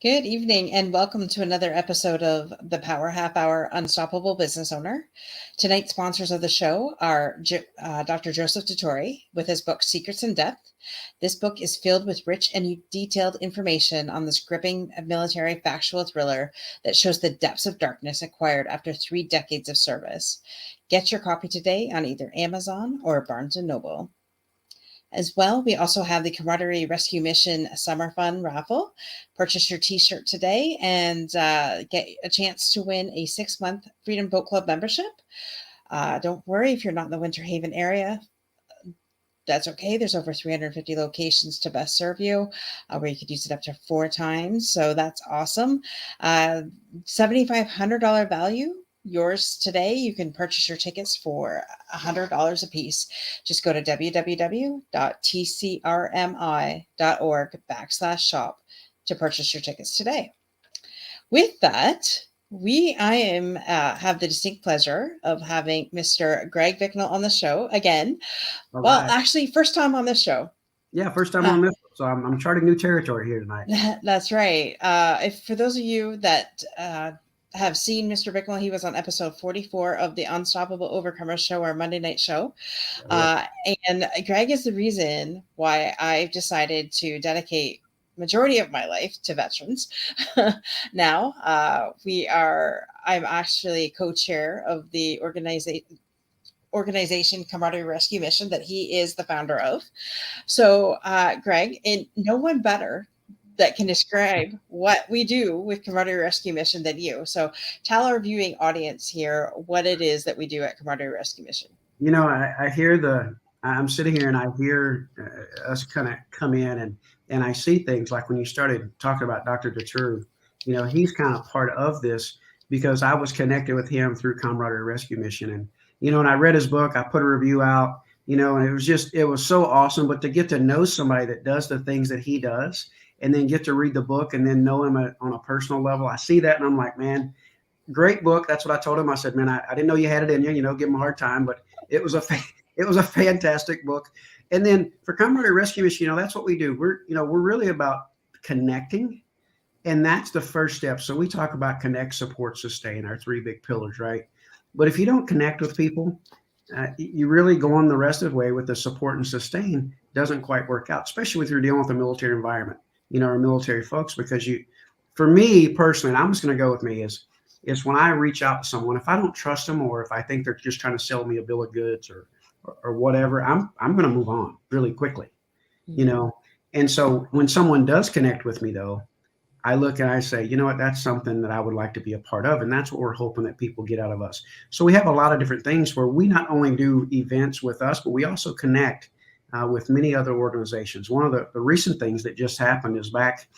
Good evening and welcome to another episode of the Power Half Hour Unstoppable Business Owner. Tonight's sponsors of the show are Dr. Joseph Dottori with his book Secrets in Depth. This book is filled with rich and detailed information on this gripping military factual thriller that shows the depths of darkness acquired after 3 decades of service. Get your copy today on either Amazon or Barnes & Noble. As well, we also have the Camaraderie Rescue Mission Summer Fun raffle. Purchase your t-shirt today and get a chance to win a 6-month Freedom Boat Club membership. Don't worry if you're not in the Winter Haven area. That's okay. There's over 350 locations to best serve you, where you could use it up to 4 times. So that's awesome. $7,500 value. Yours today. You can purchase your tickets for $100 a piece. Just go to www.tcrmi.org/shop to purchase your tickets today. With that, have the distinct pleasure of having Mr. Greg Bicknell on the show again. All well, right. Actually, first time on this show. Yeah, first time on this. So I'm charting new territory here tonight. That's right. If for those of you that have seen Mr. Bicknell, he was on episode 44 of the Unstoppable Overcomers show, our Monday night show. And Greg is the reason why I've decided to dedicate majority of my life to veterans. Now, I'm actually co-chair of the organization Camaraderie Rescue Mission that he is the founder of. So, Greg, and no one better that can describe what we do with Camaraderie Rescue Mission than you. So tell our viewing audience here what it is that we do at Camaraderie Rescue Mission. You know, I'm sitting here and I hear us kind of come in and I see things like when you started talking about Dr. Dottori, you know, he's kind of part of this because I was connected with him through Camaraderie Rescue Mission. And, you know, and I read his book, I put a review out, you know, and it was so awesome. But to get to know somebody that does the things that he does, and then get to read the book and then know him on a personal level. I see that and I'm like, man, great book. That's what I told him. I said, man, I didn't know you had it in you, give him a hard time, but it was a fantastic book. And then for Camaraderie Rescue Mission, that's what we do. We're really about connecting, and that's the first step. So we talk about connect, support, sustain, our 3 big pillars, right? But if you don't connect with people, you really go on the rest of the way with the support and sustain doesn't quite work out, especially if you're dealing with a military environment. Our military folks, because for me personally, and I'm just going to go with me is when I reach out to someone, if I don't trust them or if I think they're just trying to sell me a bill of goods or whatever, I'm going to move on really quickly, And so when someone does connect with me though, I look and I say, you know what, that's something that I would like to be a part of. And that's what we're hoping that people get out of us. So we have a lot of different things where we not only do events with us, but we also connect with many other organizations. One of the recent things that just happened is back,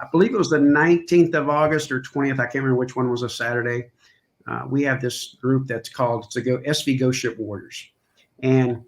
I believe it was the 19th of August or 20th. I can't remember which one was a Saturday. We have this group that's called SV Ghost Ship Warriors. And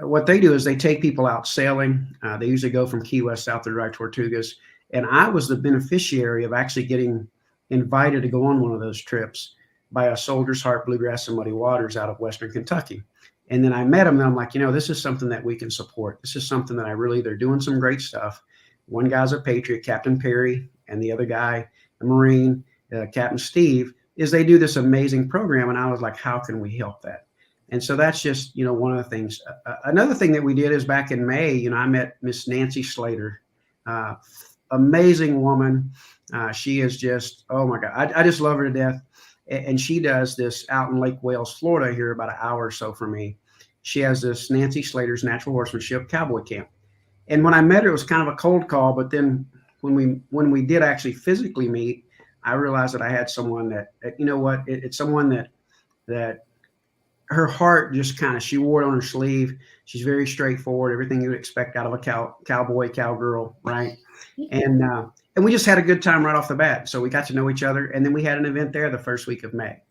what they do is they take people out sailing. They usually go from Key West south to Dry Tortugas. And I was the beneficiary of actually getting invited to go on one of those trips by a Soldier's Heart Bluegrass and Muddy Waters out of Western Kentucky. And then I met him and I'm like, this is something that we can support. This is something that they're doing some great stuff. One guy's a Patriot, Captain Perry, and the other guy, a Marine, Captain Steve, is they do this amazing program. And I was like, how can we help that? And so that's just, one of the things. Another thing that we did is back in May, I met Miss Nancy Slater, amazing woman. She is just, oh my God, I just love her to death. And she does this out in Lake Wales, Florida, here about an hour or so from me. She has this Nancy Slater's Natural Horsemanship Cowboy Camp. And when I met her, it was kind of a cold call. But then when we did actually physically meet, I realized that I had someone that it's someone that her heart just kind of, she wore it on her sleeve. She's very straightforward, everything you would expect out of a cowboy, cowgirl, right? And we just had a good time right off the bat. So we got to know each other. And then we had an event there the first week of May.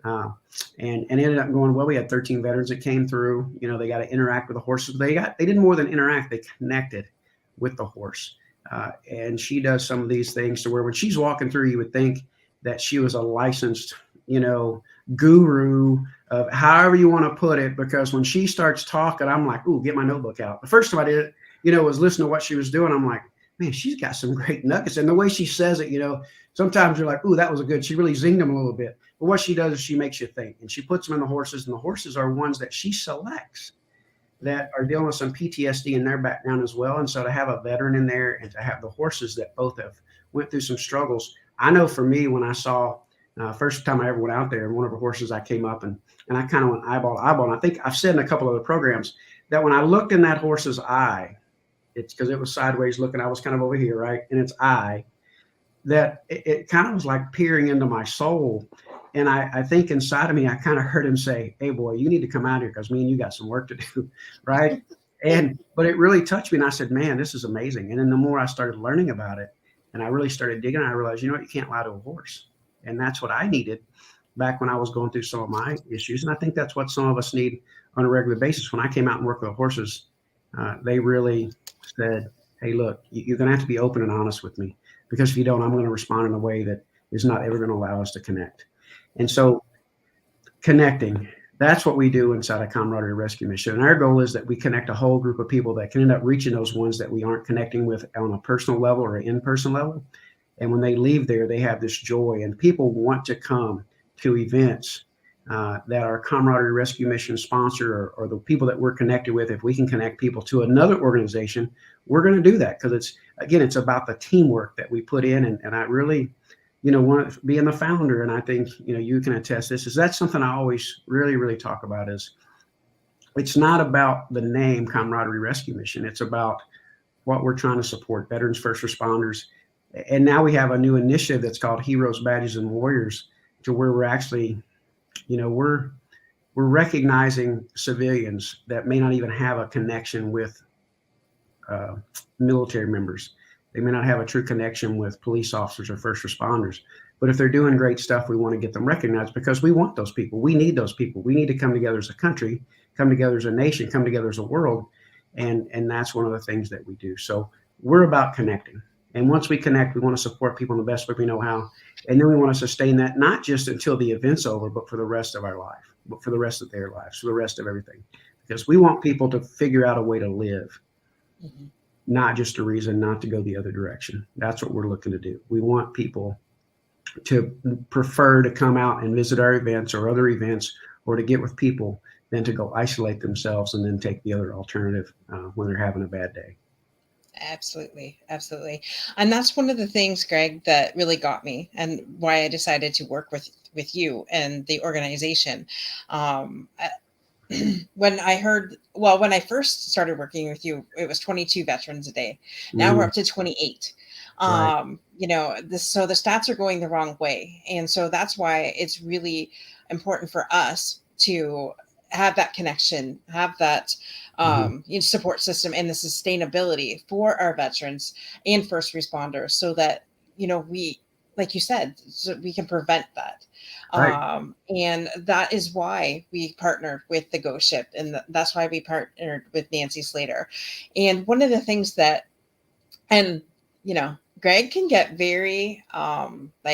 And it ended up going well. We had 13 veterans that came through. They got to interact with the horses. They did more than interact. They connected with the horse. And she does some of these things to where when she's walking through, you would think that she was a licensed, guru of however you want to put it. Because when she starts talking, I'm like, ooh, get my notebook out. The first time I did it, was listen to what she was doing. I'm like, man, she's got some great nuggets. And the way she says it, sometimes you're like, ooh, that was a good, she really zinged them a little bit. But what she does is she makes you think, and she puts them in the horses, and the horses are ones that she selects that are dealing with some PTSD in their background as well. And so to have a veteran in there and to have the horses that both have went through some struggles. I know for me, when I saw first time I ever went out there, and one of the horses I came up and I kind of went eyeball to eyeball. And I think I've said in a couple of the programs that when I looked in that horse's eye, it's because it was sideways looking. I was kind of over here, right? In its eye, that it kind of was like peering into my soul. And I think inside of me, I kind of heard him say, hey, boy, you need to come out here because me and you got some work to do, right? But it really touched me. And I said, man, this is amazing. And then the more I started learning about it and I really started digging, I realized, you know what, you can't lie to a horse. And that's what I needed back when I was going through some of my issues. And I think that's what some of us need on a regular basis. When I came out and worked with the horses, they really said, hey, look, you're going to have to be open and honest with me, because if you don't, I'm going to respond in a way that is not ever going to allow us to connect. And so connecting, that's what we do inside a Camaraderie Rescue Mission. And our goal is that we connect a whole group of people that can end up reaching those ones that we aren't connecting with on a personal level or an in-person level. And when they leave there, they have this joy, and people want to come to events that our Camaraderie Rescue Mission sponsor or the people that we're connected with. If we can connect people to another organization, we're going to do that, because it's about the teamwork that we put in. And I really, want to being the founder, and I think, you can attest this, is that's something I always really, really talk about is it's not about the name Camaraderie Rescue Mission. It's about what we're trying to support, veterans, first responders. And now we have a new initiative that's called Heroes, Badges, and Warriors, to where we're actually, we're recognizing civilians that may not even have a connection with military members. They may not have a true connection with police officers or first responders. But if they're doing great stuff, we want to get them recognized, because we want those people. We need those people. We need to come together as a country, come together as a nation, come together as a world. And that's one of the things that we do. So we're about connecting. And once we connect, we want to support people in the best way we know how. And then we want to sustain that, not just until the event's over, but for the rest of our life, but for the rest of their lives, for the rest of everything. Because we want people to figure out a way to live, not just a reason not to go the other direction. That's what we're looking to do. We want people to prefer to come out and visit our events or other events, or to get with people, than to go isolate themselves and then take the other alternative when they're having a bad day. Absolutely. Absolutely. And that's one of the things, Greg, that really got me, and why I decided to work with you and the organization. When I first started working with you, it was 22 veterans a day. Now we're up to 28. Right. So the stats are going the wrong way. And so that's why it's really important for us to have that connection, have that support system, and the sustainability for our veterans and first responders, so that, we, like you said, so we can prevent that. Right. And that is why we partnered with the Ghost Ship, and that's why we partnered with Nancy Slater. And one of the things Greg can get very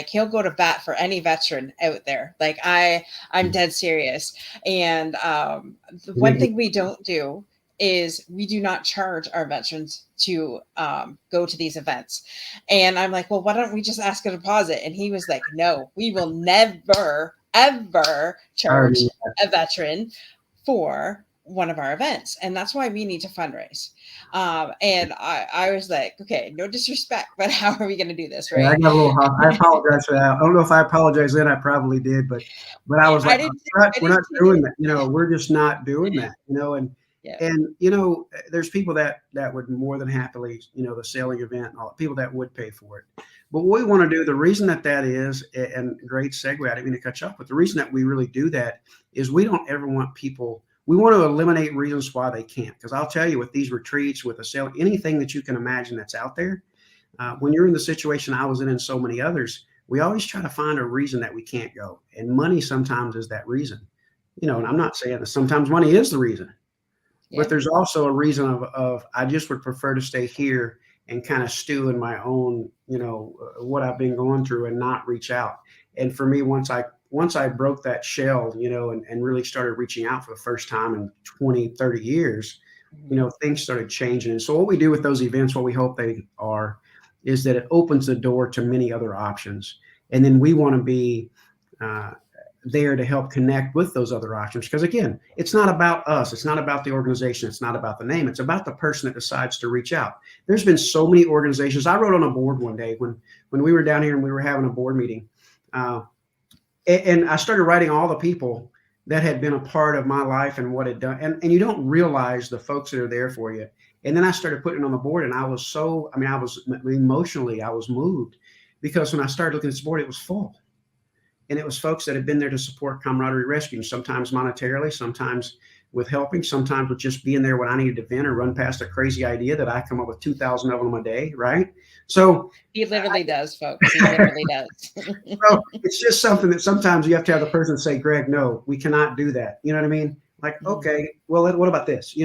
he'll go to bat for any veteran out there. Like I'm dead serious. And the one thing we don't do is we do not charge our veterans to go to these events. And I'm like, well, why don't we just ask a deposit? And he was like, no, we will never, ever charge a veteran for one of our events. And that's why we need to fundraise. And I was like, okay, no disrespect, but how are we going to do this? Right. Yeah, I got a little hot. I apologize for that. I don't know if I apologized then. I probably did, but I was like, we're not doing that. We're just not doing that, and there's people that would more than happily, the sailing event and all, people that would pay for it. But what we want to do, the reason that is, and great segue, I didn't mean to cut you off, but the reason that we really do that is we don't ever want people, we want to eliminate reasons why they can't. Because I'll tell you, with these retreats, with a sail, anything that you can imagine that's out there, when you're in the situation I was in and so many others, we always try to find a reason that we can't go. And money sometimes is that reason. And I'm not saying that sometimes money is the reason, but there's also a reason of I just would prefer to stay here and kind of stew in my own, what I've been going through, and not reach out. And for me, once I broke that shell, and really started reaching out for the first time in 20, 30 years, things started changing. And so what we do with those events, what we hope they are, is that it opens the door to many other options. And then we want to be there to help connect with those other options. Because again, it's not about us. It's not about the organization. It's not about the name. It's about the person that decides to reach out. There's been so many organizations. I wrote on a board one day when we were down here and we were having a board meeting. And I started writing all the people that had been a part of my life and what it done. And you don't realize the folks that are there for you. And then I started putting it on the board, and I was emotionally, I was moved, because when I started looking at this board, it was full. And it was folks that had been there to support Camaraderie Rescue, sometimes monetarily, sometimes with helping, sometimes with just being there when I needed to vent or run past a crazy idea that I come up with 2,000 of them a day, right? So he literally does, folks. He literally does. So it's just something that sometimes you have to have the person say, Greg, no, we cannot do that. You know what I mean? Like, okay, well, what about this?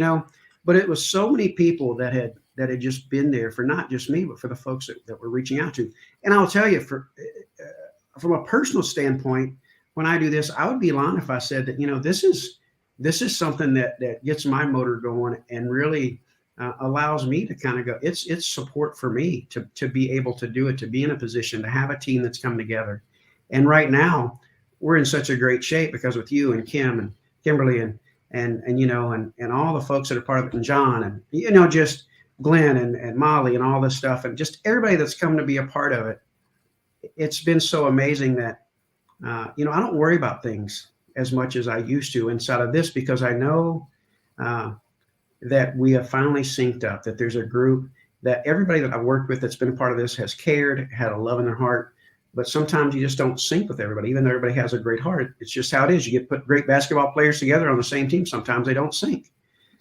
But it was so many people that had just been there for not just me, but for the folks that we're reaching out to. And I'll tell you, from a personal standpoint, when I do this, I would be lying if I said that, this is something that gets my motor going and really allows me to kind of go, it's support for me to be able to do it, to be in a position to have a team that's come together. And right now we're in such a great shape because with you and Kim and Kimberly and all the folks that are part of it, and John and, just Glenn and Molly and all this stuff, and just everybody that's come to be a part of it. It's been so amazing that, I don't worry about things as much as I used to inside of this, because I know that we have finally synced up, that there's a group that everybody that I've worked with that's been a part of this has cared, had a love in their heart. But sometimes you just don't sync with everybody, even though everybody has a great heart. It's just how it is. You put great basketball players together on the same team. Sometimes they don't sync.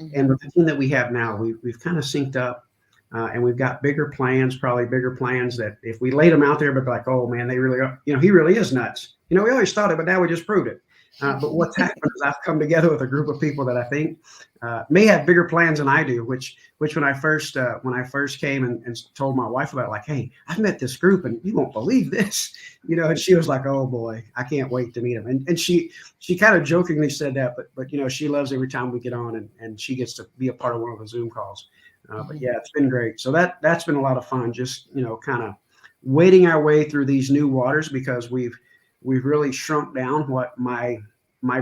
Mm-hmm. And with the team that we have now, we've kind of synced up, and we've got bigger plans that if we laid them out there, but like, oh man, they really are, he really is nuts. We always thought it, but now we just proved it. But what's happened is I've come together with a group of people that I think may have bigger plans than I do, which when I first came and told my wife about it, like, hey, I've met this group and you won't believe this, and she was like, oh boy, I can't wait to meet them. And she kind of jokingly said that, but she loves every time we get on and she gets to be a part of one of the Zoom calls. But yeah, it's been great. So that's been a lot of fun, just, kind of wading our way through these new waters, because we've really shrunk down what my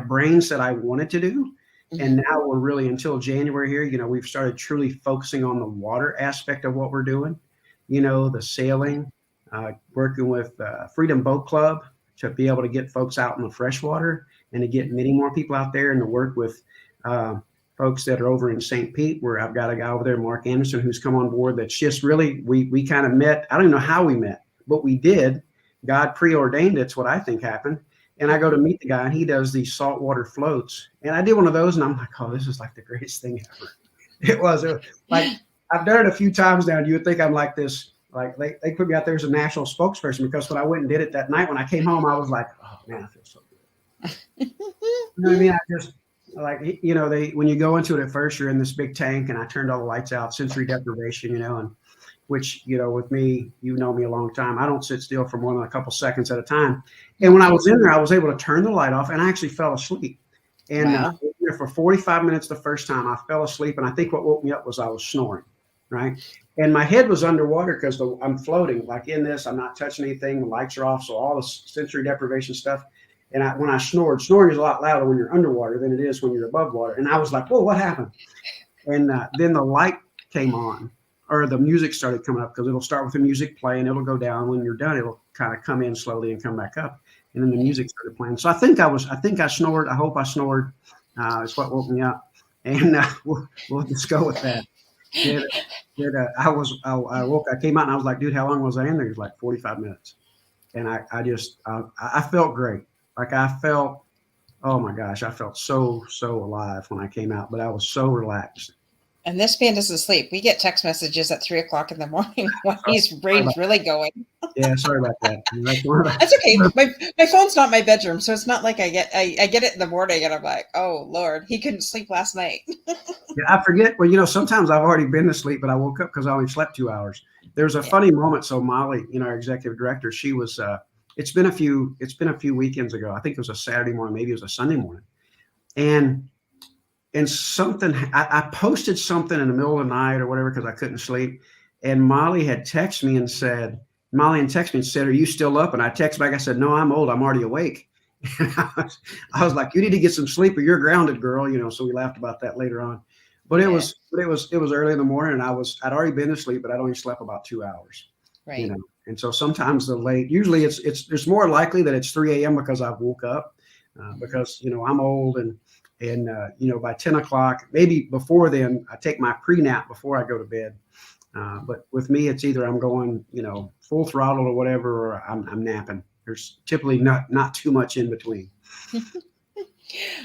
brain said I wanted to do. Mm-hmm. And now we're really, until January here, we've started truly focusing on the water aspect of what we're doing, the sailing, working with Freedom Boat Club to be able to get folks out in the freshwater and to get many more people out there, and to work with folks that are over in St. Pete, where I've got a guy over there, Mark Anderson, who's come on board. That's just really, we kind of met. I don't even know how we met, but we did. God preordained it's what I think happened. And I go to meet the guy, and he does these saltwater floats. And I did one of those, and I'm like, oh, this is like the greatest thing ever. It was like, I've done it a few times now, and you would think I'm like this, like they put me out there as a national spokesperson, because when I went and did it that night, when I came home, I was like, oh man, I feel so good. You know what I mean? I just, like, when you go into it at first, you're in this big tank, and I turned all the lights out, sensory deprivation, and which, with me, me a long time. I don't sit still for more than a couple seconds at a time. And when I was in there, I was able to turn the light off, and I actually fell asleep. And wow. For 45 minutes the first time, I fell asleep. And I think what woke me up was I was snoring, right? And my head was underwater because I'm floating like in this. I'm not touching anything. The lights are off. So all the sensory deprivation stuff. And when I snoring is a lot louder when you're underwater than it is when you're above water. And I was like, whoa, what happened? And then the light came on, or the music started coming up, because it'll start with the music playing. It'll go down. When you're done, it'll kind of come in slowly and come back up. And then the music started playing. So I think I snored. I hope I snored. It's what woke me up. And we'll just go with that. I woke, I came out and I was like, dude, how long was I in there? It was like 45 minutes. And I felt great. Like I felt, oh my gosh, I felt so alive when I came out, but I was so relaxed. And this man doesn't sleep. We get text messages at 3:00 in the morning when his brain's really going. Yeah, sorry about that. That's okay. My phone's not in my bedroom, so it's not like I get it in the morning and I'm like, oh Lord, he couldn't sleep last night. Yeah, I forget. Well, sometimes I've already been asleep, but I woke up because I only slept 2 hours. There's a funny moment. So Molly, our executive director, she was. It's been a few weekends ago. I think it was a Saturday morning, maybe it was a Sunday morning, and and something, I posted something in the middle of the night or whatever, because I couldn't sleep. And Molly had texted me and said, are you still up? And I texted back, I said, no, I'm old. I'm already awake. And I was like, you need to get some sleep or you're grounded, girl. So we laughed about that later on. But Yeah. it was early in the morning, and I'd already been to sleep, but I'd only slept about 2 hours. Right. And so sometimes usually it's more likely that it's 3 a.m. because I've woke up, because I'm old, and by 10 o'clock, maybe before then, I take my pre-nap before I go to bed. But with me, it's either I'm going full throttle or whatever, or I'm napping. There's typically not too much in between.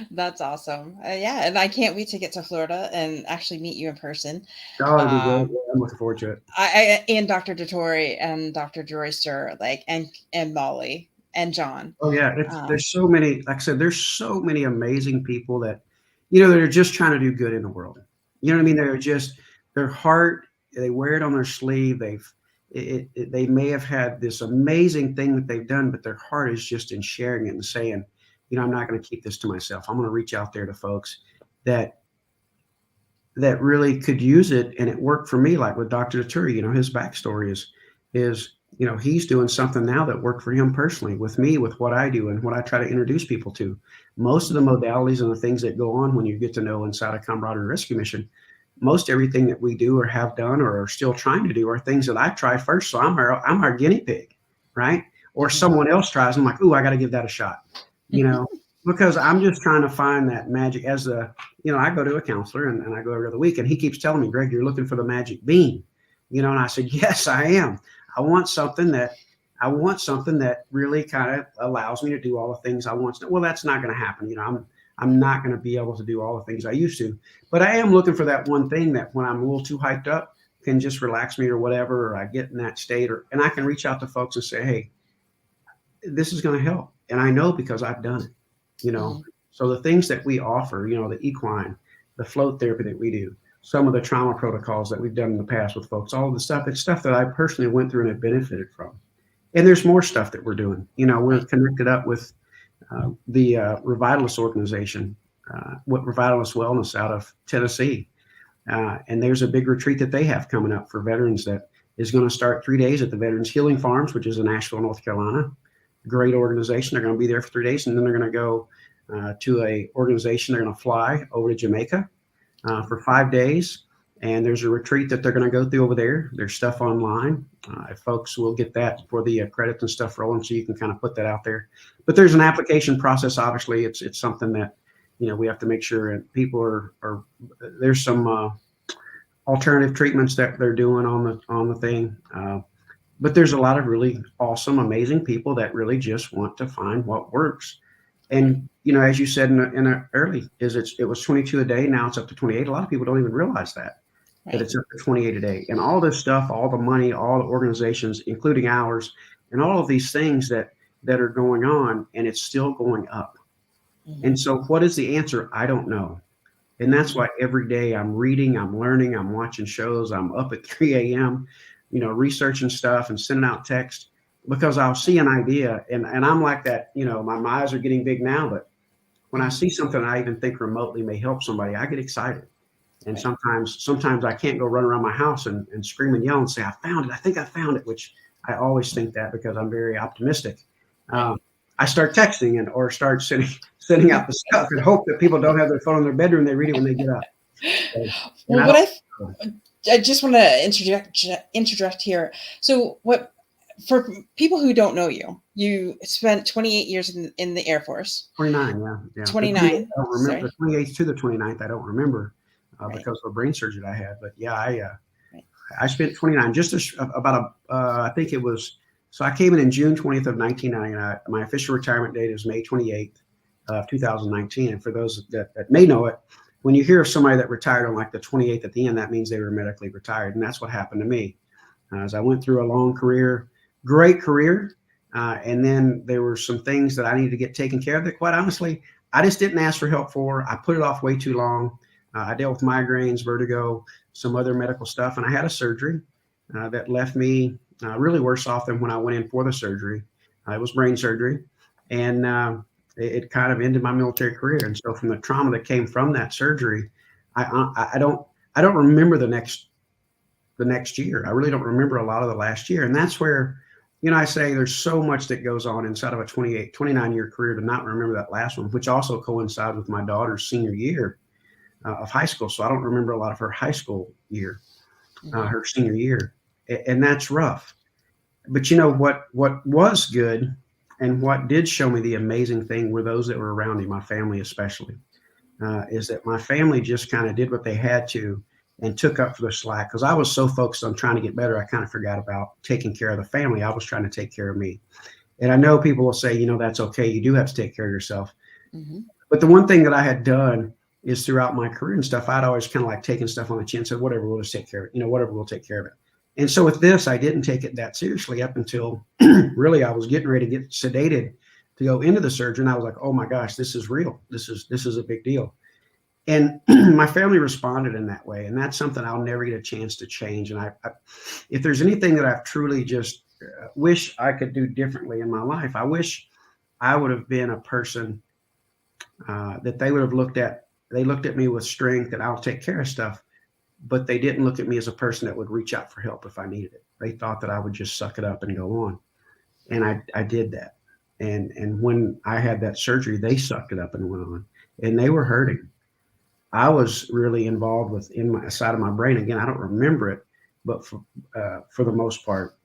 That's awesome. Yeah, and I can't wait to get to Florida and actually meet you in person. Oh, it'll be great. I'm looking forward to it. I and Dr. Dottore and Dr. Joyster, and Molly and John. Oh yeah, there's so many. Like I said, there's so many amazing people that that are just trying to do good in the world. You know what I mean? They're just their heart. They wear it on their sleeve. They may have had this amazing thing that they've done, but their heart is just in sharing it and saying, I'm not going to keep this to myself. I'm going to reach out there to folks that really could use it. And it worked for me, like with Dr. Dottore. His backstory is he's doing something now that worked for him personally, with me, with what I do and what I try to introduce people to. Most of the modalities and the things that go on when you get to know inside a Camaraderie Rescue Mission, most everything that we do or have done or are still trying to do are things that I try first. So I'm our guinea pig, right? Or someone else tries, I'm like, ooh, I got to give that a shot, because I'm just trying to find that magic. As I go to a counselor and I go every other week, and he keeps telling me, Greg, you're looking for the magic bean, and I said, yes, I am. I want something that really kind of allows me to do all the things I want to. Well, that's not going to happen. I'm not going to be able to do all the things I used to, but I am looking for that one thing that when I'm a little too hyped up can just relax me or whatever, or I get in that state, and I can reach out to folks and say, hey, this is going to help. And I know because I've done it, So the things that we offer, the equine, the float therapy that we do, some of the trauma protocols that we've done in the past with folks, all of the stuff, it's stuff that I personally went through and have benefited from. And there's more stuff that we're doing. We're connected up with the Revitalist organization, Revitalist Wellness out of Tennessee. And there's a big retreat that they have coming up for veterans that is going to start 3 days at the Veterans Healing Farms, which is in Asheville, North Carolina. Great organization. They're going to be there for 3 days, and then they're going to go to a organization. They're going to fly over to Jamaica for 5 days. And there's a retreat that they're going to go through over there. There's stuff online. If folks will get that for the credits and stuff rolling, so you can kind of put that out there. But there's an application process. Obviously, it's something that we have to make sure, and people are there's some alternative treatments that they're doing on the thing. But there's a lot of really awesome, amazing people that really just want to find what works. And as you said in a early, it was 22 a day. Now it's up to 28. A lot of people don't even realize that. Right. That it's up to 28 a day. And all this stuff, all the money, all the organizations, including ours, and all of these things that are going on, and it's still going up. Mm-hmm. And so what is the answer? I don't know. And that's why every day I'm reading, I'm learning, I'm watching shows, I'm up at 3 a.m., researching stuff and sending out text, because I'll see an idea and I'm like that, my eyes are getting big now, but when I see something I even think remotely may help somebody, I get excited. And sometimes I can't go run around my house and scream and yell and say, I found it. I think I found it, which I always think that because I'm very optimistic. I start texting or start sending out the stuff and hope that people don't have their phone in their bedroom. They read it when they get up. I just want to interject here. So for people who don't know you, you spent 28 years in the Air Force. 29, yeah. 29. I don't remember the 28th to the 29th. I don't remember because of a brain surgery I had. But yeah, I spent 29. Just about I think it was. So I came in June 20th of 1999. My official retirement date is May 28th of 2019. And for those that may know it, when you hear of somebody that retired on like the 28th at the end, that means they were medically retired. And that's what happened to me. As I went through a long career, great career. And then there were some things that I needed to get taken care of that, quite honestly, I just didn't ask for help for. I put it off way too long. I dealt with migraines, vertigo, some other medical stuff. And I had a surgery that left me really worse off than when I went in for the surgery. It was brain surgery. And it kind of ended my military career. And so from the trauma that came from that surgery, I don't remember the next year. I really don't remember a lot of the last year. And that's where, I say there's so much that goes on inside of a 29-year career to not remember that last one, which also coincided with my daughter's senior year of high school. So I don't remember a lot of her high school year, her senior year. And that's rough. But what was good and what did show me the amazing thing were those that were around me, my family especially, is that my family just kind of did what they had to and took up for the slack. Because I was so focused on trying to get better, I kind of forgot about taking care of the family. I was trying to take care of me. And I know people will say, that's okay. You do have to take care of yourself. Mm-hmm. But the one thing that I had done is throughout my career and stuff, I'd always kind of like taken stuff on the chin, said, whatever, we'll just take care of it. Whatever, we'll take care of it. And so with this, I didn't take it that seriously up until really I was getting ready to get sedated to go into the surgery. And I was like, oh my gosh, this is real. This is a big deal. And my family responded in that way. And that's something I'll never get a chance to change. And I if there's anything that I've truly just wish I could do differently in my life, I wish I would have been a person that they would have looked at. They looked at me with strength and I'll take care of stuff. But they didn't look at me as a person that would reach out for help if I needed it. They thought that I would just suck it up and go on. And I did that. And when I had that surgery, they sucked it up and went on. And they were hurting. I was really involved in my side of my brain. Again, I don't remember it, but for the most part.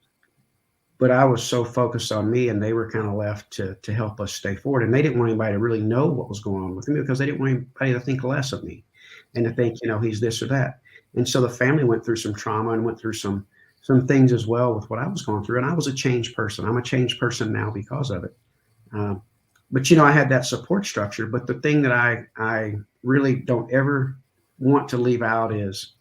But I was so focused on me, and they were kind of left to help us stay forward. And they didn't want anybody to really know what was going on with me because they didn't want anybody to think less of me and to think, he's this or that. And so the family went through some trauma and went through some things as well with what I was going through. And I was a changed person. I'm a changed person now because of it. But I had that support structure. But the thing that I really don't ever want to leave out is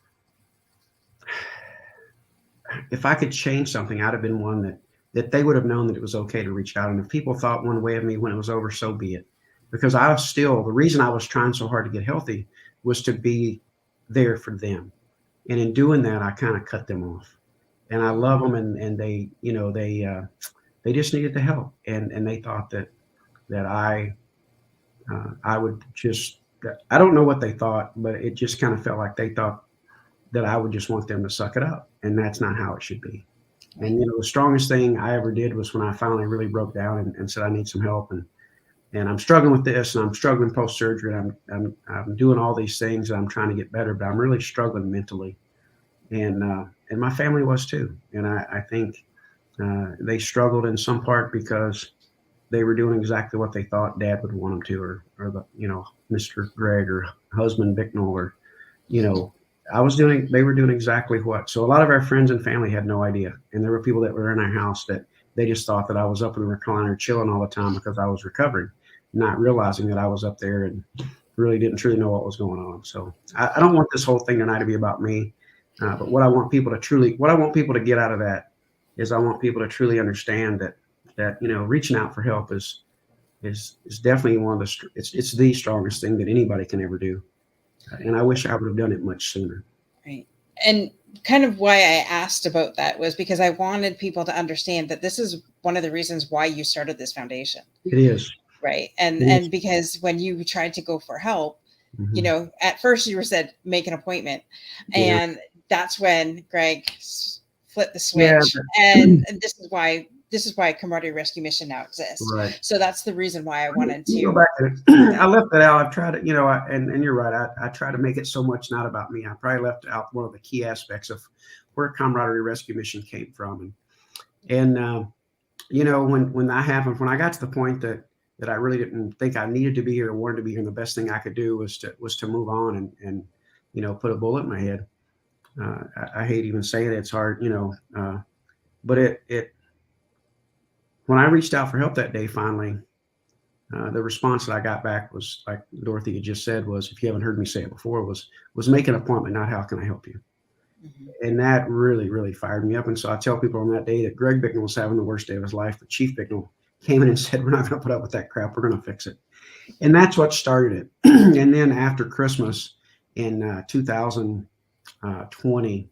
if I could change something, I'd have been one that they would have known that it was okay to reach out. And if people thought one way of me when it was over, so be it. Because the reason I was trying so hard to get healthy was to be there for them. And in doing that, I kind of cut them off. And I love them, and they, they just needed the help, and they thought that I would just. I don't know what they thought, but it just kind of felt like they thought that I would just want them to suck it up, and that's not how it should be. And the strongest thing I ever did was when I finally really broke down and said I need some help, and I'm struggling with this, and I'm struggling post surgery, and I'm doing all these things, and I'm trying to get better, but I'm really struggling mentally. And my family was too. And I think they struggled in some part because they were doing exactly what they thought Dad would want them to, or Mr. Greg or husband Bicknell, or they were doing exactly what. So a lot of our friends and family had no idea. And there were people that were in our house that they just thought that I was up in the recliner chilling all the time because I was recovering, not realizing that I was up there and really didn't truly know what was going on. So I don't want this whole thing tonight to be about me. But what I want people to get out of that is I want people to truly understand that reaching out for help is definitely one of it's the strongest thing that anybody can ever do. And I wish I would have done it much sooner. Right. And kind of why I asked about that was because I wanted people to understand that this is one of the reasons why you started this foundation. It is. Right. And because when you tried to go for help, mm-hmm. At first you were said, make an appointment. And that's when Greg flipped the switch. Yeah, and this is why Camaraderie Rescue Mission now exists. Right. So that's the reason why I wanted to go back to it. I left that out. I've tried to, and you're right. I try to make it so much not about me. I probably left out one of the key aspects of where Camaraderie Rescue Mission came from. And when that happened, when I got to the point that I really didn't think I needed to be here or wanted to be here, and the best thing I could do was to move on and put a bullet in my head. I hate even saying it. It's hard, but it when I reached out for help that day, finally, the response that I got back was, like Dorothy had just said, was, if you haven't heard me say it before, was make an appointment, not how can I help you. Mm-hmm. And that really, really fired me up. And so I tell people on that day that Greg Bicknell was having the worst day of his life, but Chief Bicknell came in and said, we're not going to put up with that crap. We're going to fix it. And that's what started it. And then after Christmas in 2020,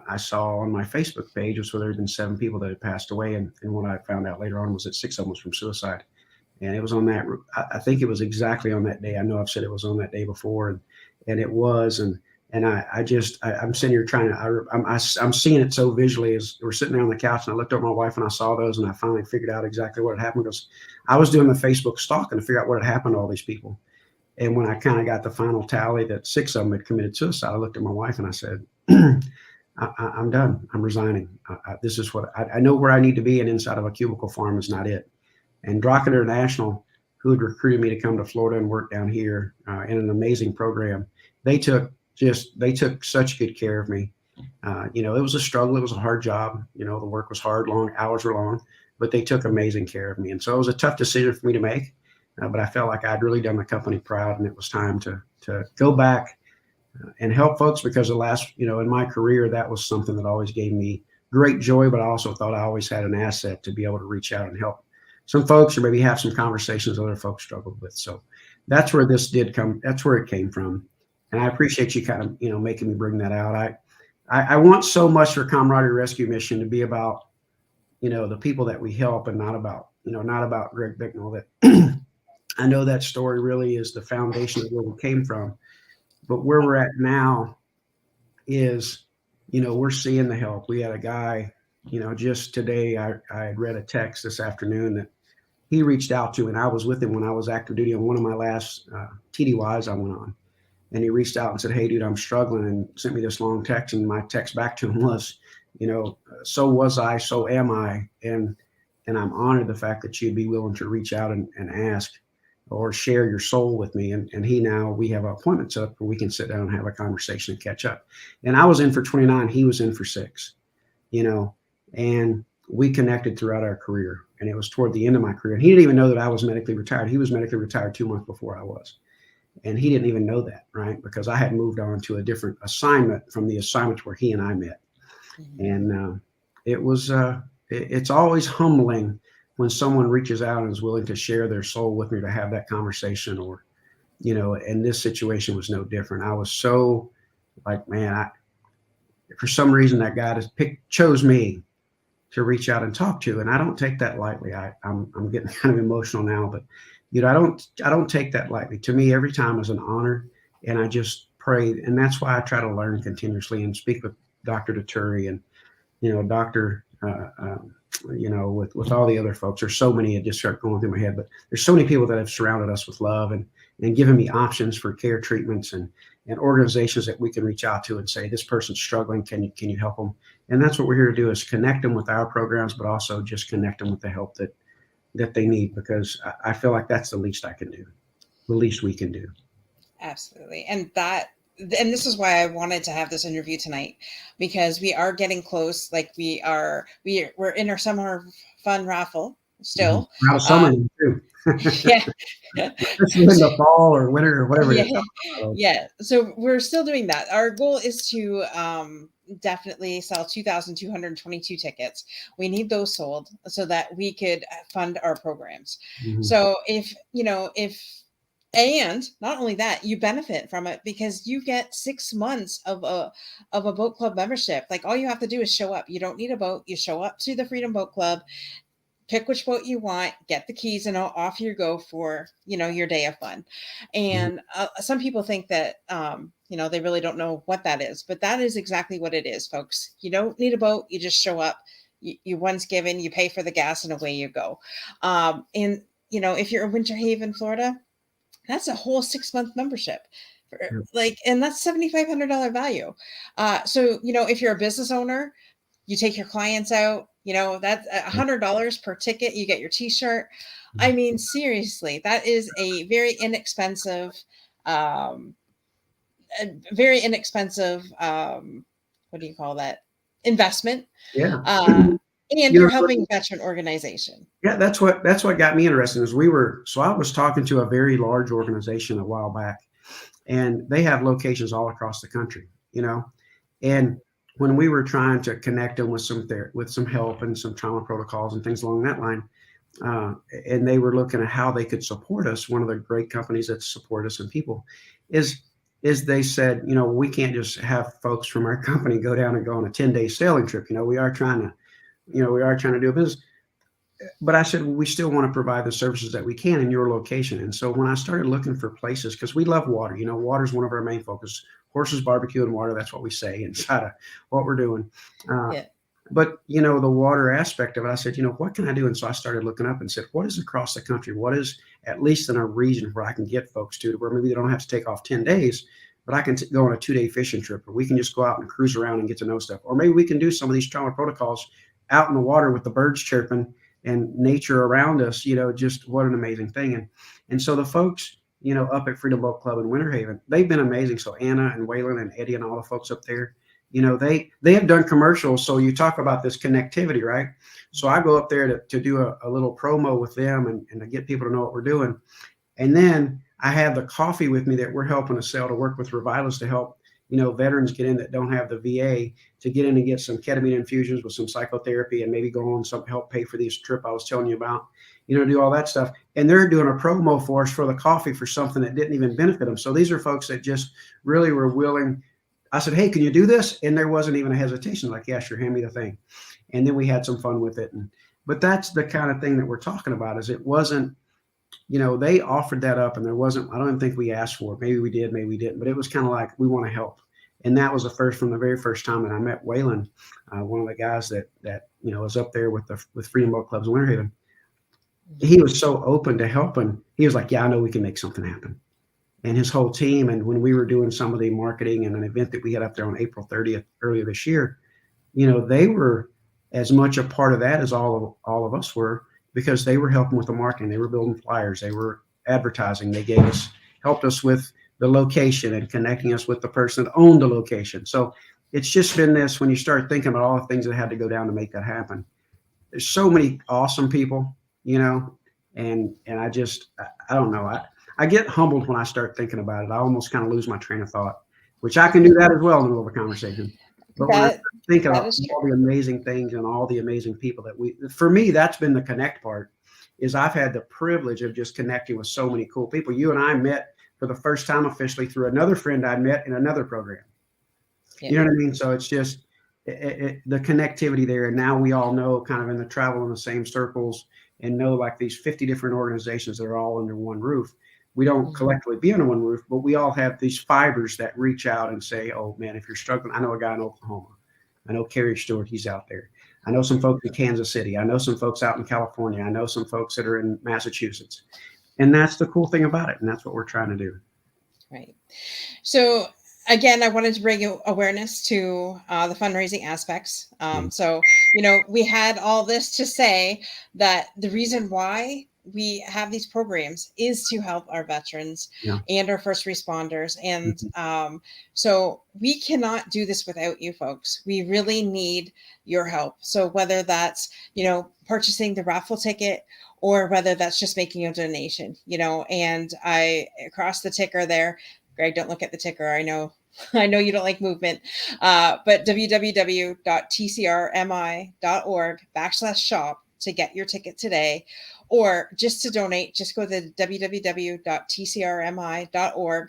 I saw on my Facebook page was where there had been 7 people that had passed away. And what I found out later on was that 6 of them was from suicide. And it was on that, I think it was exactly on that day. I know I've said it was on that day before, and it was. And I'm sitting here trying to, I'm seeing it so visually as we're sitting there on the couch, and I looked over at my wife and I saw those, and I finally figured out exactly what had happened, because I was doing the Facebook stalking to figure out what had happened to all these people. And when I kind of got the final tally that 6 of them had committed suicide, I looked at my wife and I said, I'm done. I'm resigning. This is what I know where I need to be, and inside of a cubicle farm is not it. And Drock International, who had recruited me to come to Florida and work down here in an amazing program, they took such good care of me. It was a struggle. It was a hard job. The work was hard, long hours were long, but they took amazing care of me. And so it was a tough decision for me to make, but I felt like I'd really done the company proud, and it was time to go back and help folks, because in my career, that was something that always gave me great joy, but I also thought I always had an asset to be able to reach out and help some folks, or maybe have some conversations other folks struggled with. So that's where that's where it came from. And I appreciate you kind of, making me bring that out. I want so much for Camaraderie Rescue Mission to be about, the people that we help, and not about Greg Bicknell. That I know that story really is the foundation of where we came from. But where we're at now is, we're seeing the help. We had a guy, just today, I had read a text this afternoon that he reached out to, and I was with him when I was active duty on one of my last TDYs I went on. And he reached out and said, "Hey, dude, I'm struggling," and sent me this long text. And my text back to him was, "So was I, so am I." And I'm honored the fact that you'd be willing to reach out and ask or share your soul with me. And we have an appointment set up where we can sit down and have a conversation and catch up. And I was in for 29, he was in for 6, and we connected throughout our career. And it was toward the end of my career. And he didn't even know that I was medically retired. He was medically retired 2 months before I was. And he didn't even know that, right? Because I had moved on to a different assignment from the assignment where he and I met. Mm-hmm. And it's always humbling when someone reaches out and is willing to share their soul with me, to have that conversation. Or, and this situation was no different. I was so like, man, for some reason that God chose me to reach out and talk to. And I don't take that lightly. I'm getting kind of emotional now, but I don't take that lightly. To me, every time is an honor, and I just pray. And that's why I try to learn continuously and speak with Dr. Daturi and, Dr. With all the other folks. There's so many that just start going through my head, but there's so many people that have surrounded us with love and given me options for care treatments and organizations that we can reach out to and say, this person's struggling. Can you help them? And that's what we're here to do, is connect them with our programs, but also just connect them with the help that they need, because I feel like that's the least I can do, the least we can do. Absolutely. And this is why I wanted to have this interview tonight, because we are getting close. Like we're in our summer fun raffle still. Mm-hmm. Out of summer too. Yeah. Especially in the fall or winter or whatever. Yeah. So we're still doing that. Our goal is to definitely sell 2,222 tickets. We need those sold so that we could fund our programs. Mm-hmm. So and not only that, you benefit from it because you get 6 months of a boat club membership. Like, all you have to do is show up. You don't need a boat. You show up to the Freedom Boat Club, pick which boat you want, get the keys, and off you go for, your day of fun. And some people think that, they really don't know what that is, but that is exactly what it is, folks. You don't need a boat. You just show up. You one's given, you pay for the gas, and away you go. And, if you're in Winter Haven, Florida, that's a whole 6-month membership. And that's $7,500 value. So, if you're a business owner, you take your clients out, that's $100 per ticket. You get your t-shirt. I mean, seriously, that is a very inexpensive, what do you call that? Investment. Yeah. And you're helping a veteran organization. Yeah, that's what got me interested. So I was talking to a very large organization a while back, and they have locations all across the country, and when we were trying to connect them with some help and some trauma protocols and things along that line, and they were looking at how they could support us. One of the great companies that support us and people is they said, we can't just have folks from our company go down and go on a 10-day sailing trip. We are trying to do a business. but I said, well, we still want to provide the services that we can in your location. And so when I started looking for places, because we love water, water is one of our main focus. Horses, barbecue, and water. That's what we say inside of what we're doing. Uh, Yeah. but the water aspect of it, I said, what can I do? And so I started looking up and said, what is across the country? What is at least in a region where I can get folks to where maybe they don't have to take off 10 days, but I can go on a 2-day fishing trip, or we can just go out and cruise around and get to know stuff. Or maybe we can do some of these trauma protocols out in the water with the birds chirping and nature around us, just what an amazing thing. And so the folks, up at Freedom Boat Club in Winter Haven, they've been amazing. So Anna and Waylon and Eddie and all the folks up there, they have done commercials. So you talk about this connectivity, right? So I go up there to do a little promo with them and to get people to know what we're doing. And then I have the coffee with me that we're helping to sell to work with Revitals to help, veterans get in that don't have the VA, to get in and get some ketamine infusions with some psychotherapy and maybe go on some help pay for this trip I was telling you about, do all that stuff. And they're doing a promo for us for the coffee for something that didn't even benefit them. So these are folks that just really were willing. I said, hey, can you do this? And there wasn't even a hesitation, like, yeah, sure, hand me the thing. And then we had some fun with it. But that's the kind of thing that we're talking about, is it wasn't, they offered that up, and there wasn't, I don't even think we asked for it. Maybe we did, maybe we didn't, but it was kind of like, we want to help. And that was from the very first time that I met Waylon, one of the guys that was up there with Freedom Boat Clubs in Winter Haven. He was so open to helping. He was like, yeah, I know we can make something happen. And his whole team. And when we were doing some of the marketing and an event that we had up there on April 30th earlier this year, they were as much a part of that as all of us were, because they were helping with the marketing. They were building flyers. They were advertising. They helped us with the location and connecting us with the person that owned the location. So it's just been this, when you start thinking about all the things that had to go down to make that happen. There's so many awesome people, and I don't know. I get humbled when I start thinking about it. I almost kind of lose my train of thought, which I can do that as well in the middle of a conversation. But when I think about all the amazing things and all the amazing people for me, that's been the connect part, is I've had the privilege of just connecting with so many cool people. You and I met for the first time officially through another friend I met in another program. Yeah. You know what I mean? So it's just the connectivity there. And now we all know, kind of in the travel in the same circles, and know like these 50 different organizations that are all under one roof. We don't collectively be under one roof, but we all have these fibers that reach out and say, oh man, if you're struggling, I know a guy in Oklahoma. I know Kerry Stewart, he's out there. I know some folks in Kansas City. I know some folks out in California. I know some folks that are in Massachusetts. And that's the cool thing about it. And that's what we're trying to do. Right. So again, I wanted to bring awareness to the fundraising aspects. So, we had all this to say that the reason why we have these programs is to help our veterans and our first responders. And so we cannot do this without you folks. We really need your help. So whether that's, purchasing the raffle ticket, or whether that's just making a donation, and I crossed the ticker there. Greg, don't look at the ticker. I know you don't like movement, but www.tcrmi.org/shop to get your ticket today, or just to donate, just go to www.tcrmi.org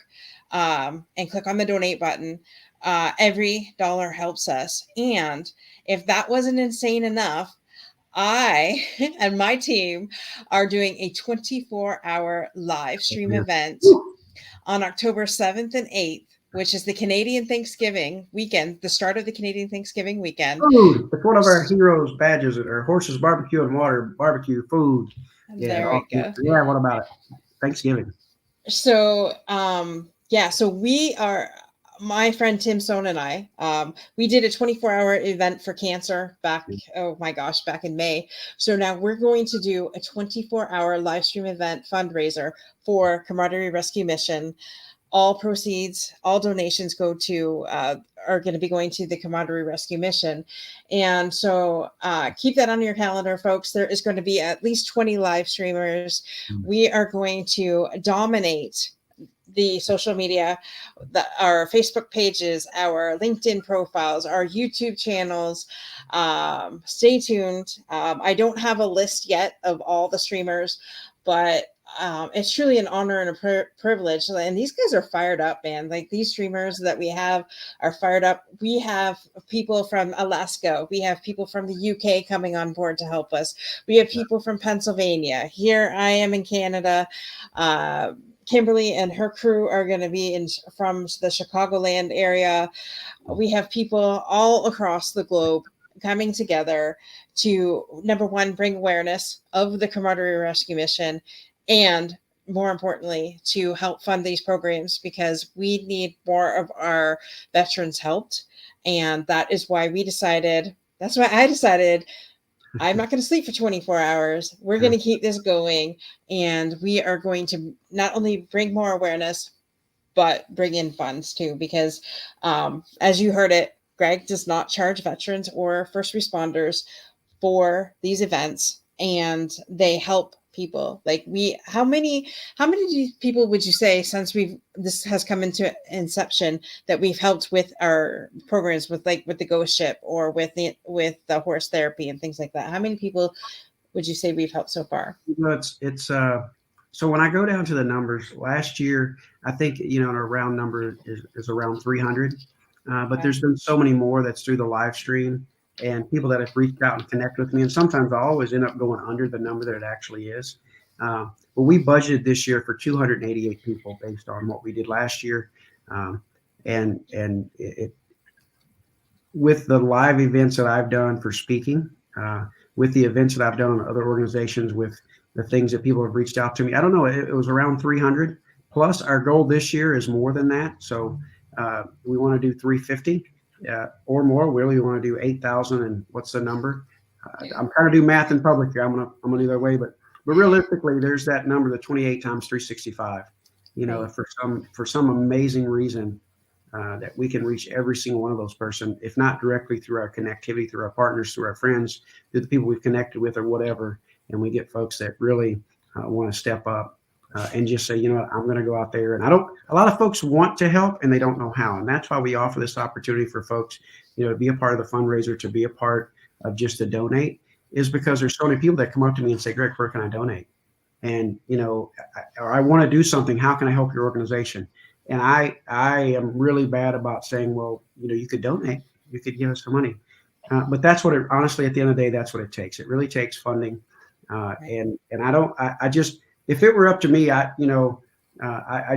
and click on the donate button. Every dollar helps us. And if that wasn't insane enough, I and my team are doing a 24-hour live stream event on October 7th and 8th, which is the Canadian Thanksgiving weekend, the start of the Canadian Thanksgiving weekend. Food. It's one of our heroes' badges, or Horses, Barbecue, and Water, barbecue food. There we go. Yeah, what about it? Thanksgiving. So, so we are, my friend Tim Stone and I, we did a 24-hour event for cancer back in May. So now we're going to do a 24-hour live stream event fundraiser for Camaraderie Rescue Mission. All proceeds, all donations are going to be going to the Camaraderie Rescue Mission. And so keep that on your calendar, folks. There is going to be at least 20 live streamers. We are going to dominate the social media, our Facebook pages, our LinkedIn profiles, our YouTube channels. Stay tuned. I don't have a list yet of all the streamers, but it's truly an honor and a privilege. And these guys are fired up, man. Like these streamers that we have are fired up. We have people from Alaska. We have people from the UK coming on board to help us. We have people from Pennsylvania. Here I am in Canada. Kimberly and her crew are going to be from the Chicagoland area. We have people all across the globe coming together to, number one, bring awareness of the Camaraderie Rescue Mission, and more importantly, to help fund these programs, because we need more of our veterans helped. And that is why that's why I decided I'm not going to sleep for 24 hours. We're going to keep this going. And we are going to not only bring more awareness, but bring in funds too, because as you heard it, Greg does not charge veterans or first responders for these events, and they help people. Like how many people would you say, since this has come into inception, that we've helped with our programs, with the ghost ship or with the horse therapy and things like that? How many people would you say we've helped so far? It's so when I go down to the numbers, last year, I think, a round number is around 300. But there's been so many more that's through the live stream, and people that have reached out and connected with me. And sometimes I always end up going under the number that it actually is. But we budgeted this year for 288 people based on what we did last year. And with the live events that I've done for speaking, with the events that I've done on other organizations, with the things that people have reached out to me, I don't know, it was around 300. Plus, our goal this year is more than that. So we want to do 350 or more. We really want to do 8,000. And what's the number? I'm trying to do math in public here. I'm gonna do that way, but realistically, there's that number, the 28 times 365. For some amazing reason that we can reach every single one of those person, if not directly through our connectivity, through our partners, through our friends, through the people we've connected with or whatever. And we get folks that really want to step up and just say, I'm going to go out there. And a lot of folks want to help and they don't know how. And that's why we offer this opportunity for folks, to be a part of the fundraiser, to be a part of just to donate, is because there's so many people that come up to me and say, Greg, where can I donate? And, I want to do something. How can I help your organization? And I am really bad about saying, well, you could donate, you could give us some money. But that's what honestly, at the end of the day, that's what it takes. It really takes funding. And I just, if it were up to me, I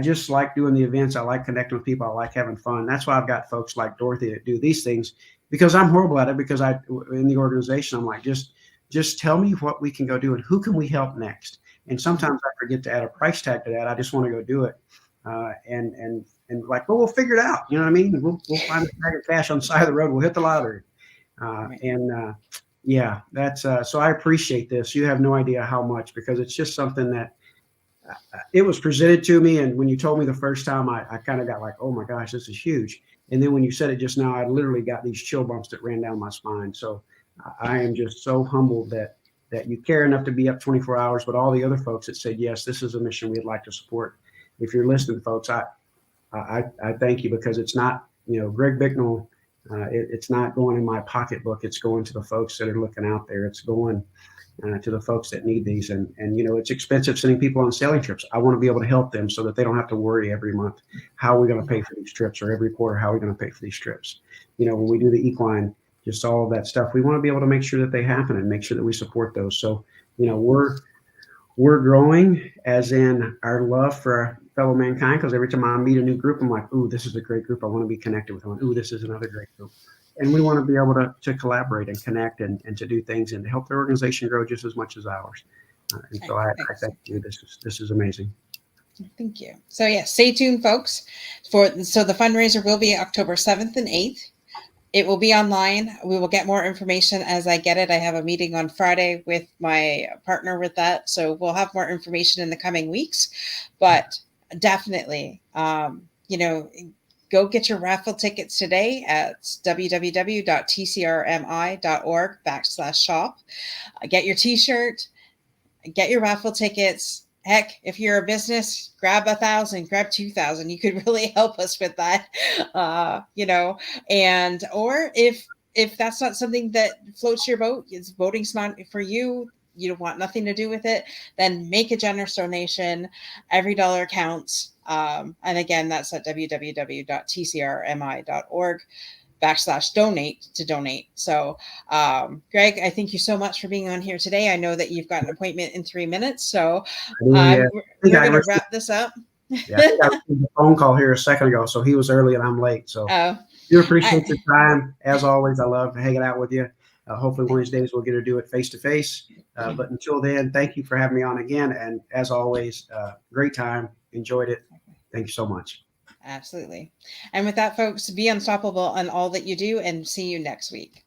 just like doing the events. I like connecting with people. I like having fun. That's why I've got folks like Dorothy that do these things, because I'm horrible at it, because in the organization, I'm like, just tell me what we can go do and who can we help next. And sometimes I forget to add a price tag to that. I just want to go do it. And like, well, we'll figure it out. You know what I mean? We'll find a bag of cash on the side of the road. We'll hit the lottery. Yeah, that's so I appreciate this. You have no idea how much, because it's just something that it was presented to me. And when you told me the first time, I kind of got like, oh my gosh, this is huge. And then when you said it just now, I literally got these chill bumps that ran down my spine. So I am just so humbled that you care enough to be up 24 hours, but all the other folks that said, yes, this is a mission we'd like to support. If you're listening, folks, I thank you, because it's not, Greg Bicknell, it's not going in my pocketbook. It's going to the folks that are looking out there. It's going to the folks that need these. And it's expensive sending people on sailing trips. I want to be able to help them so that they don't have to worry every month, how are we going to pay for these trips, or every quarter, how are we going to pay for these trips? When we do the equine, just all of that stuff, we want to be able to make sure that they happen and make sure that we support those. So, we're growing, as in our love for our fellow mankind, because every time I meet a new group, I'm like, ooh, this is a great group. I want to be connected with them. Ooh, this is another great group. And we want to be able to collaborate and connect and to do things and to help their organization grow just as much as ours. So I thank you. This is amazing. Thank you. So yeah, stay tuned, folks. So the fundraiser will be October 7th and 8th. It will be online. We will get more information as I get it. I have a meeting on Friday with my partner with that. So we'll have more information in the coming weeks. But definitely, go get your raffle tickets today at www.tcrmi.org/shop. Get your t-shirt, get your raffle tickets. Heck, if you're a business, grab 1,000, grab 2,000. You could really help us with that, and or if that's not something that floats your boat, it's voting's not for you, you don't want nothing to do with it, then make a generous donation. Every dollar counts. And again, that's at www.tcrmi.org/donate to donate. So, Greg, I thank you so much for being on here today. I know that you've got an appointment in 3 minutes, so Yeah. we're going to wrap this up. Yeah, I think I received a phone call here a second ago, so he was early and I'm late. So Oh, do appreciate your time. As always, I love hanging out with you. Hopefully one of these days we'll get to do it face to face. But until then, thank you for having me on again. And as always, great time. Enjoyed it. Thank you so much. Absolutely. And with that, folks, be unstoppable on all that you do, and see you next week.